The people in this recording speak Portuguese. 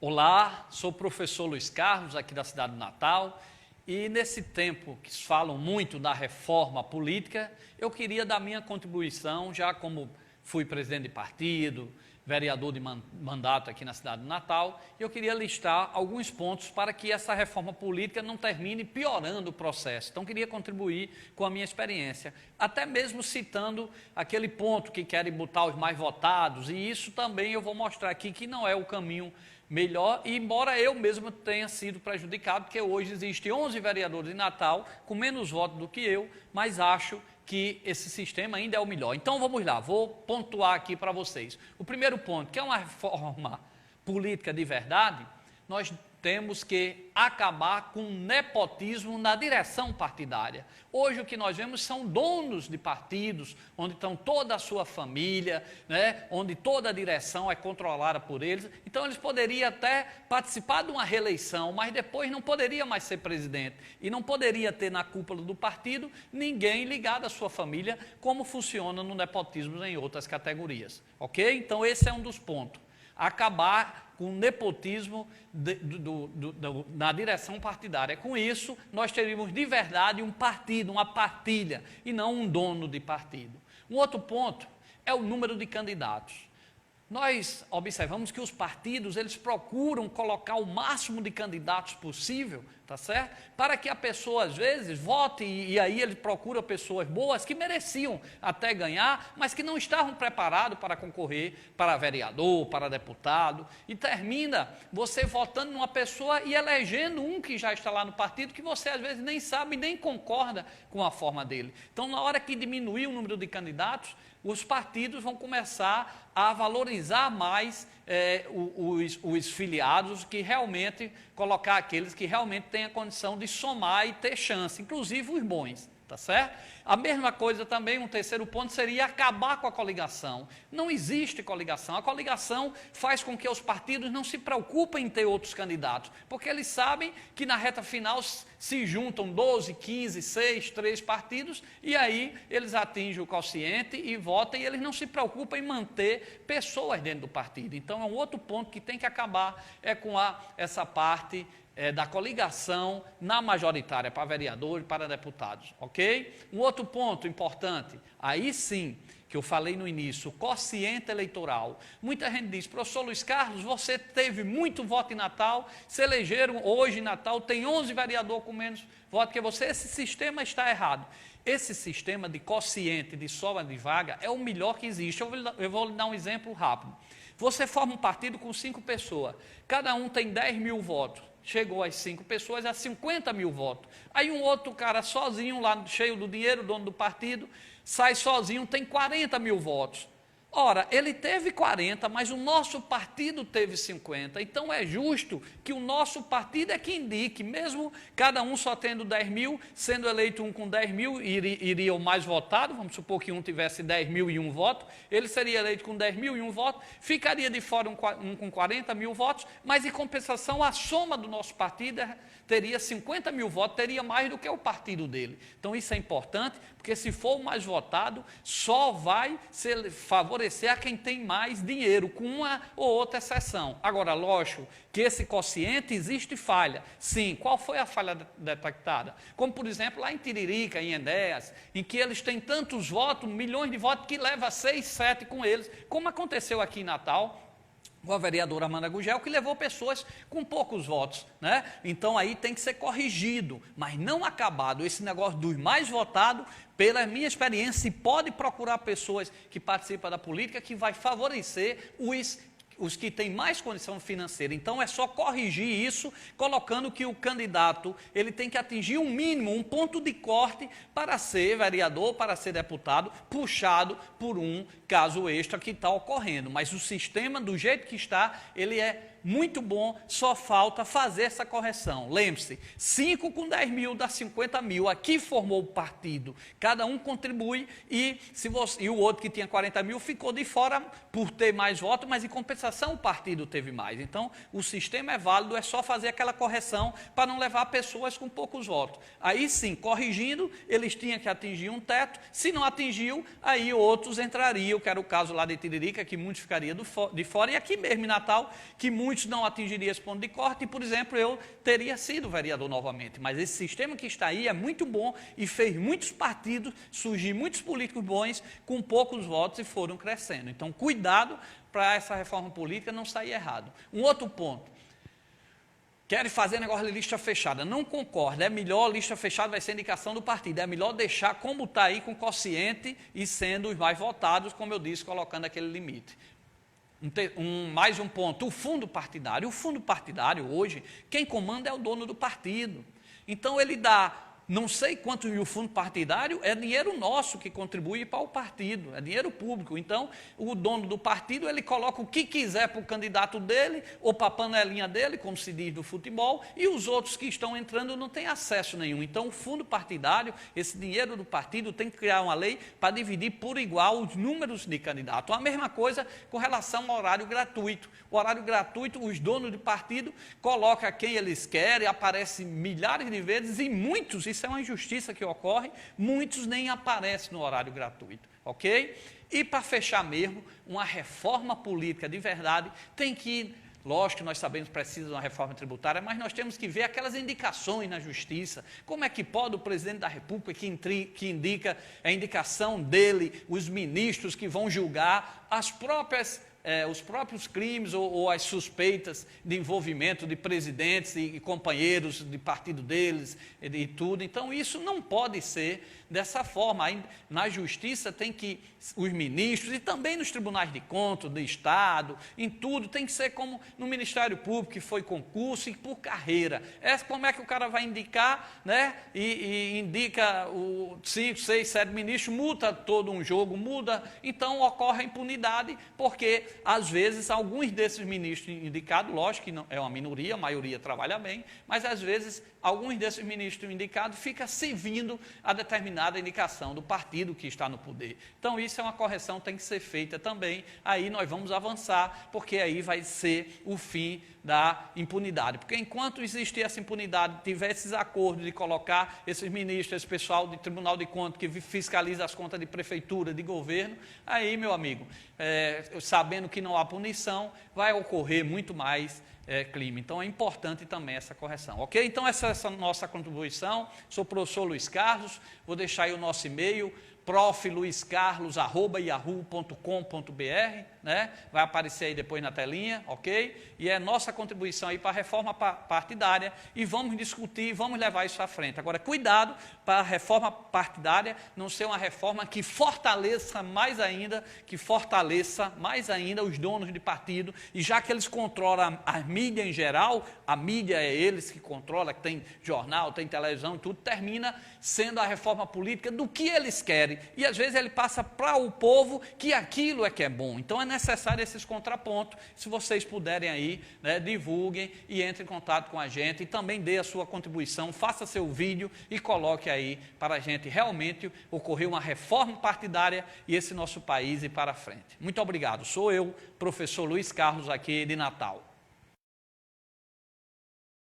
Olá, sou o professor Luiz Carlos, aqui da cidade do Natal, e nesse tempo que falam muito da reforma política, eu queria dar minha contribuição, já como fui presidente de partido, vereador de mandato aqui na cidade do Natal, eu queria listar alguns pontos para que essa reforma política não termine piorando o processo. Então, queria contribuir com a minha experiência, até mesmo citando aquele ponto que querem botar os mais votados, e isso também eu vou mostrar aqui que não é o caminho melhor, e embora eu mesmo tenha sido prejudicado, porque hoje existem 11 vereadores em Natal com menos votos do que eu, mas acho que esse sistema ainda é o melhor. Então vamos lá, vou pontuar aqui para vocês. O primeiro ponto, que é uma reforma política de verdade, nós temos que acabar com o nepotismo na direção partidária. Hoje o que nós vemos são donos de partidos, onde estão toda a sua família, né, onde toda a direção é controlada por eles. Então eles poderiam até participar de uma reeleição, mas depois não poderia mais ser presidente. E não poderia ter na cúpula do partido ninguém ligado à sua família, como funciona no nepotismo em outras categorias. Ok? Então esse é um dos pontos. Acabar com o nepotismo na direção partidária. Com isso, nós teríamos de verdade um partido, uma partilha, e não um dono de partido. Um outro ponto é o número de candidatos. Nós observamos que os partidos, eles procuram colocar o máximo de candidatos possível, tá certo? Para que a pessoa, às vezes, vote e aí ele procura pessoas boas que mereciam até ganhar, mas que não estavam preparados para concorrer para vereador, para deputado, e termina você votando numa pessoa e elegendo um que já está lá no partido, que você, às vezes, nem sabe, nem concorda com a forma dele. Então, na hora que diminuir o número de candidatos, os partidos vão começar a valorizar mais os filiados, que realmente colocar aqueles que realmente têm a condição de somar e ter chance, inclusive os bons, tá certo? A mesma coisa também, um terceiro ponto, seria acabar com a coligação. Não existe coligação. A coligação faz com que os partidos não se preocupem em ter outros candidatos, porque eles sabem que na reta final se juntam 12, 15, 6, 3 partidos, e aí eles atingem o quociente e votam, e eles não se preocupam em manter pessoas dentro do partido. Então é um outro ponto que tem que acabar, é com essa parte da coligação na majoritária para vereadores e para deputados, ok? Um outro ponto importante, aí sim, que eu falei no início, o quociente eleitoral. Muita gente diz, professor Luiz Carlos, você teve muito voto em Natal, se elegeram hoje em Natal, tem 11 vereadores com menos voto que você, esse sistema está errado. Esse sistema de quociente, de sobra de vaga, é o melhor que existe. Eu vou lhe dar um exemplo rápido. Você forma um partido com 5 pessoas, cada um tem 10 mil votos. Chegou às 5 pessoas, a 50 mil votos. Aí um outro cara sozinho, lá cheio do dinheiro, dono do partido, sai sozinho, tem 40 mil votos. Ora, ele teve 40, mas o nosso partido teve 50. Então é justo que o nosso partido é que indique, mesmo cada um só tendo 10 mil, sendo eleito um com 10 mil, iria o mais votado, vamos supor que um tivesse 10 mil e um voto, ele seria eleito com 10 mil e um voto, ficaria de fora um com 40 mil votos, mas em compensação a soma do nosso partido teria 50 mil votos, teria mais do que o partido dele. Então isso é importante, porque se for o mais votado, só vai favorecer a quem tem mais dinheiro, com uma ou outra exceção. Agora, lógico que esse quociente existe falha. Sim, qual foi a falha detectada? Como, por exemplo, lá em Tiririca, em Enéas, em que eles têm tantos votos, milhões de votos, que leva 6, 7 com eles, como aconteceu aqui em Natal, com a vereadora Amanda Gugel, que levou pessoas com poucos votos, né? Então aí tem que ser corrigido, mas não acabado. Esse negócio dos mais votados, pela minha experiência, se pode procurar pessoas que participam da política, que vai favorecer os que têm mais condição financeira. Então é só corrigir isso, colocando que o candidato ele tem que atingir um mínimo, um ponto de corte para ser vereador, para ser deputado, puxado por um caso extra que está ocorrendo. Mas o sistema, do jeito que está, ele é muito bom, só falta fazer essa correção. Lembre-se, 5 com 10 mil dá 50 mil, aqui formou o partido, cada um contribui e o outro que tinha 40 mil ficou de fora por ter mais votos, mas em compensação compensação, o partido teve mais. Então, o sistema é válido, é só fazer aquela correção para não levar pessoas com poucos votos. Aí sim, corrigindo, eles tinham que atingir um teto, se não atingiu, aí outros entrariam, que era o caso lá de Tiririca, que muitos ficariam de fora, e aqui mesmo em Natal, que muitos não atingiriam esse ponto de corte, e, por exemplo, eu teria sido vereador novamente. Mas esse sistema que está aí é muito bom e fez muitos partidos surgir, muitos políticos bons com poucos votos e foram crescendo. Então, cuidado para essa reforma política não sair errado. Um outro ponto. Querem fazer negócio de lista fechada. Não concordo. É melhor, lista fechada vai ser indicação do partido. É melhor deixar como está aí com quociente e sendo os mais votados, como eu disse, colocando aquele limite. Mais um ponto. O fundo partidário. O fundo partidário, hoje, quem comanda é o dono do partido. Então, ele dá... Não sei quanto e o fundo partidário é dinheiro nosso que contribui para o partido, é dinheiro público. Então, o dono do partido, ele coloca o que quiser para o candidato dele, ou para a panelinha dele, como se diz do futebol, e os outros que estão entrando não têm acesso nenhum. Então, o fundo partidário, esse dinheiro do partido, tem que criar uma lei para dividir por igual os números de candidatos. A mesma coisa com relação ao horário gratuito. O horário gratuito, os donos de partido colocam quem eles querem, aparece milhares de vezes e muitos, isso é uma injustiça que ocorre, muitos nem aparecem no horário gratuito, ok? E para fechar mesmo, uma reforma política de verdade tem que ir, lógico que nós sabemos que precisa de uma reforma tributária, mas nós temos que ver aquelas indicações na justiça, como é que pode o presidente da República que indica a indicação dele, os ministros que vão julgar os próprios crimes ou as suspeitas de envolvimento de presidentes e companheiros de partido deles e tudo. Então, isso não pode ser dessa forma. Na justiça tem que, os ministros e também nos tribunais de contas, do Estado, em tudo, tem que ser como no Ministério Público, que foi concurso e por carreira. Como é que o cara vai indicar, né? E indica 5, 6, 7 ministros, muda todo um jogo, muda, então ocorre a impunidade, porque às vezes alguns desses ministros indicados, lógico que não é uma minoria, a maioria trabalha bem, mas às vezes alguns desses ministros indicados ficam servindo a determinada indicação do partido que está no poder. Então, isso é uma correção que tem que ser feita também. Aí nós vamos avançar, porque aí vai ser o fim da impunidade. Porque enquanto existir essa impunidade, tiver esses acordos de colocar esses ministros, esse pessoal do Tribunal de Contas que fiscaliza as contas de prefeitura, de governo, aí, meu amigo, sabendo que não há punição, vai ocorrer muito mais crime. Então, é importante também essa correção, ok? Então, essa é a nossa contribuição. Sou o professor Luiz Carlos, vou deixar aí o nosso e-mail, profluiscarlos@yahoo.com.br, né? Vai aparecer aí depois na telinha, ok? E é nossa contribuição aí para a reforma partidária e vamos discutir, vamos levar isso à frente. Agora, cuidado para a reforma partidária não ser uma reforma que fortaleça mais ainda os donos de partido, e já que eles controlam a mídia em geral, a mídia é eles que controlam, que tem jornal, tem televisão e tudo, termina sendo a reforma política do que eles querem. E às vezes ele passa para o povo que aquilo é que é bom. Então é necessário esses contrapontos. Se vocês puderem aí, né, divulguem e entrem em contato com a gente e também dê a sua contribuição, faça seu vídeo e coloque aí para a gente realmente ocorrer uma reforma partidária e esse nosso país ir para frente. Muito obrigado. Sou eu, professor Luiz Carlos, aqui de Natal.